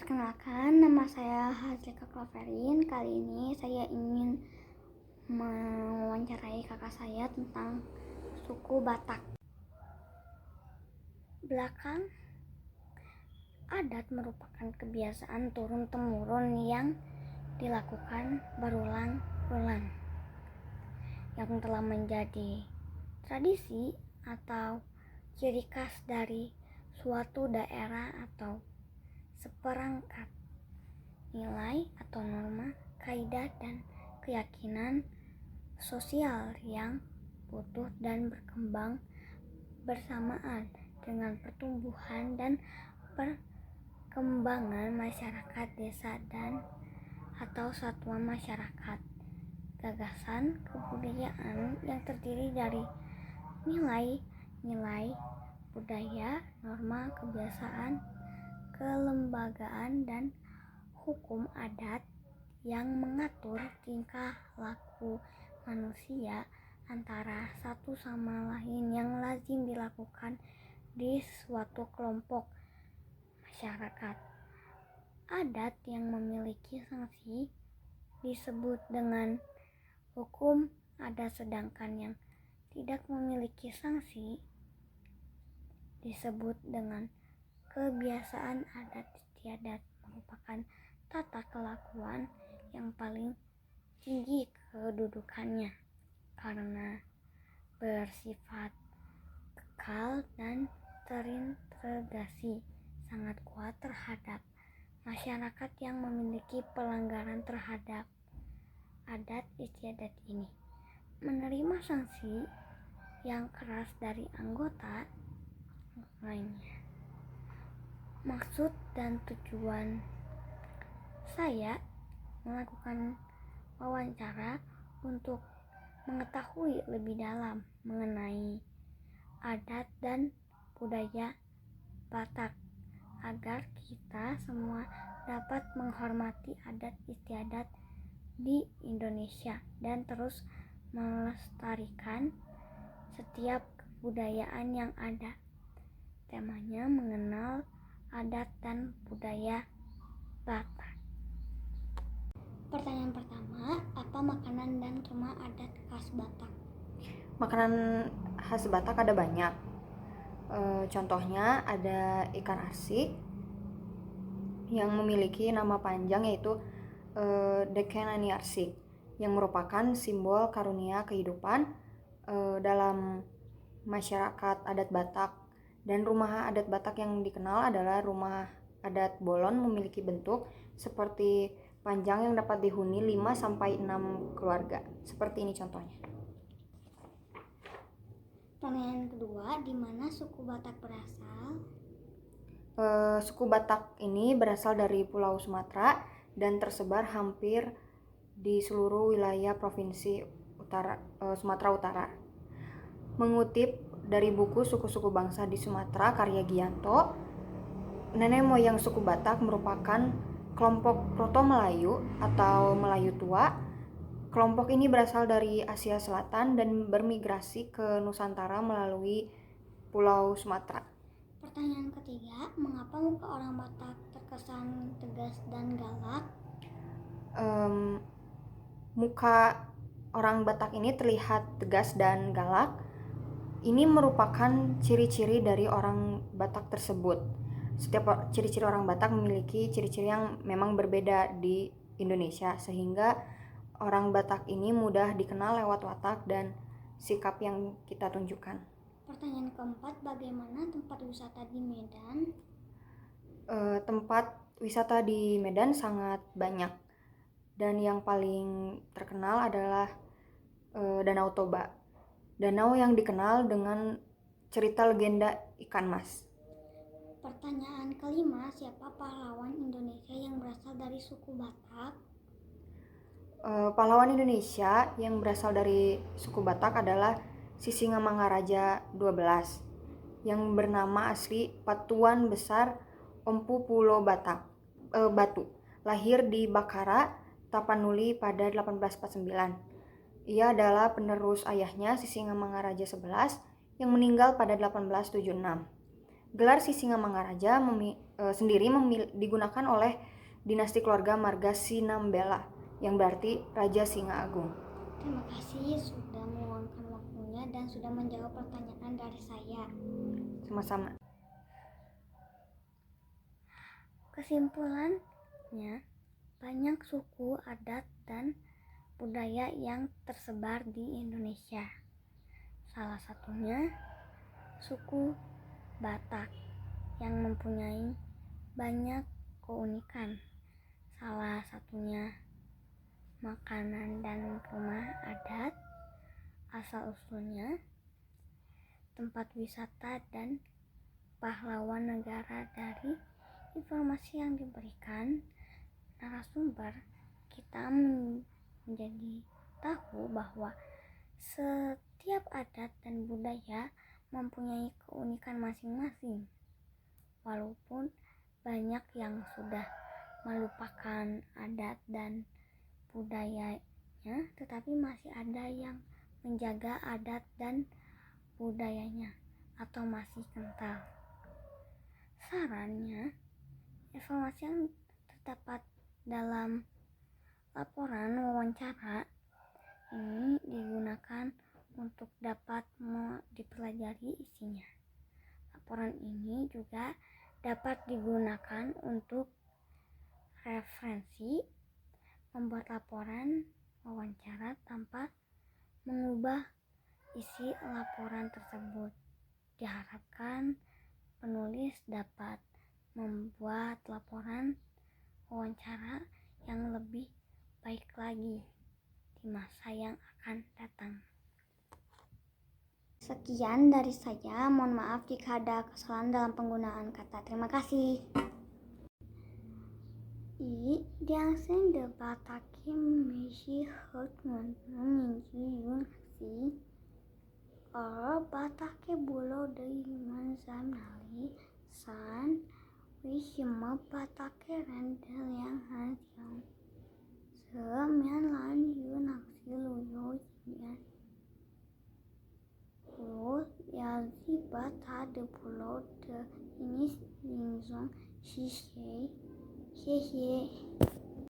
Perkenalkan, nama saya Hazlika Cloverin. Kali ini saya ingin mewawancarai kakak saya tentang suku Batak. Belakang, adat merupakan kebiasaan turun-temurun yang dilakukan berulang-ulang, yang telah menjadi tradisi atau ciri khas dari suatu daerah atau seperangkat nilai atau norma, kaidah, dan keyakinan sosial yang utuh dan berkembang bersamaan dengan pertumbuhan dan perkembangan masyarakat desa dan atau satuan masyarakat. Gagasan kebudayaan yang terdiri dari nilai-nilai budaya, norma, kebiasaan, kelembagaan, dan hukum adat yang mengatur tingkah laku manusia antara satu sama lain yang lazim dilakukan di suatu kelompok masyarakat. Adat yang memiliki sanksi disebut dengan hukum adat, sedangkan yang tidak memiliki sanksi disebut dengan kebiasaan adat istiadat. Merupakan tata kelakuan yang paling tinggi kedudukannya karena bersifat kekal dan terintegrasi sangat kuat terhadap masyarakat yang memiliki pelanggaran terhadap adat istiadat ini menerima sanksi yang keras dari anggota lainnya. Maksud dan tujuan saya melakukan wawancara untuk mengetahui lebih dalam mengenai adat dan budaya Batak agar kita semua dapat menghormati adat istiadat di Indonesia dan terus melestarikan setiap kebudayaan yang ada. Temanya mengenal adat dan budaya Batak. Pertanyaan pertama, apa makanan dan rumah adat khas Batak? Makanan khas Batak ada banyak. Contohnya ada ikan arsik yang memiliki nama panjang yaitu Dekenani arsik, yang merupakan simbol karunia kehidupan dalam masyarakat adat Batak. Dan rumah adat Batak yang dikenal adalah rumah adat bolon, memiliki bentuk seperti panjang yang dapat dihuni 5-6 keluarga. Seperti ini contohnya. Pertanyaan kedua, di mana suku Batak berasal? Suku Batak ini berasal dari Pulau Sumatera dan tersebar hampir di seluruh wilayah provinsi Sumatera Utara. Mengutip dari buku Suku-suku Bangsa di Sumatera karya Giyanto, nenek moyang suku Batak merupakan kelompok Proto-Melayu atau Melayu tua. Kelompok ini berasal dari Asia Selatan dan bermigrasi ke Nusantara melalui Pulau Sumatera. Pertanyaan ketiga, mengapa muka orang Batak terkesan tegas dan galak? Muka orang Batak ini terlihat tegas dan galak. Ini merupakan ciri-ciri dari orang Batak tersebut. Setiap ciri-ciri orang Batak memiliki ciri-ciri yang memang berbeda di Indonesia, sehingga orang Batak ini mudah dikenal lewat watak dan sikap yang kita tunjukkan. Pertanyaan keempat, bagaimana tempat wisata di Medan? Tempat wisata di Medan sangat banyak, dan yang paling terkenal adalah Danau Toba. Danau yang dikenal dengan cerita legenda ikan mas. Pertanyaan kelima, siapa pahlawan Indonesia yang berasal dari suku Batak? Pahlawan Indonesia yang berasal dari suku Batak adalah Sisingamangaraja XII yang bernama asli Patuan Besar Empu Pulo Batu. Lahir di Bakara, Tapanuli pada 1849. Ia adalah penerus ayahnya Sisingamangaraja XI yang meninggal pada 1876. Gelar Sisingamangaraja sendiri digunakan oleh dinasti keluarga Marga Sinambela, yang berarti Raja Singa Agung. Terima kasih sudah meluangkan waktunya dan sudah menjawab pertanyaan dari saya. Sama-sama. Kesimpulannya, banyak suku, adat, dan budaya yang tersebar di Indonesia. Salah satunya suku Batak yang mempunyai banyak keunikan. Salah satunya makanan dan rumah adat, asal-usulnya, tempat wisata, dan pahlawan negara. Dari informasi yang diberikan narasumber, kita menjadi tahu bahwa setiap adat dan budaya mempunyai keunikan masing-masing. Walaupun banyak yang sudah melupakan adat dan budayanya, tetapi masih ada yang menjaga adat dan budayanya atau masih kental. Sarannya, informasi yang terdapat dalam laporan wawancara ini digunakan untuk dapat dipelajari isinya. Laporan ini juga dapat digunakan untuk referensi membuat laporan wawancara tanpa mengubah isi laporan tersebut. Diharapkan penulis dapat membuat laporan wawancara yang lebih baik lagi di masa yang akan datang. Sekian dari saya, mohon maaf jika ada kesalahan dalam penggunaan kata. Terima kasih. Đang sinh được bà Takim Meiji hớt nguồn nhìn yun si ở bà Take bulo dari manzam nali san wishima bà Take rendel yang hansyong semian lan yun aksi luyo yan lo yazi bà ta de bulo de inis yingzong shi xie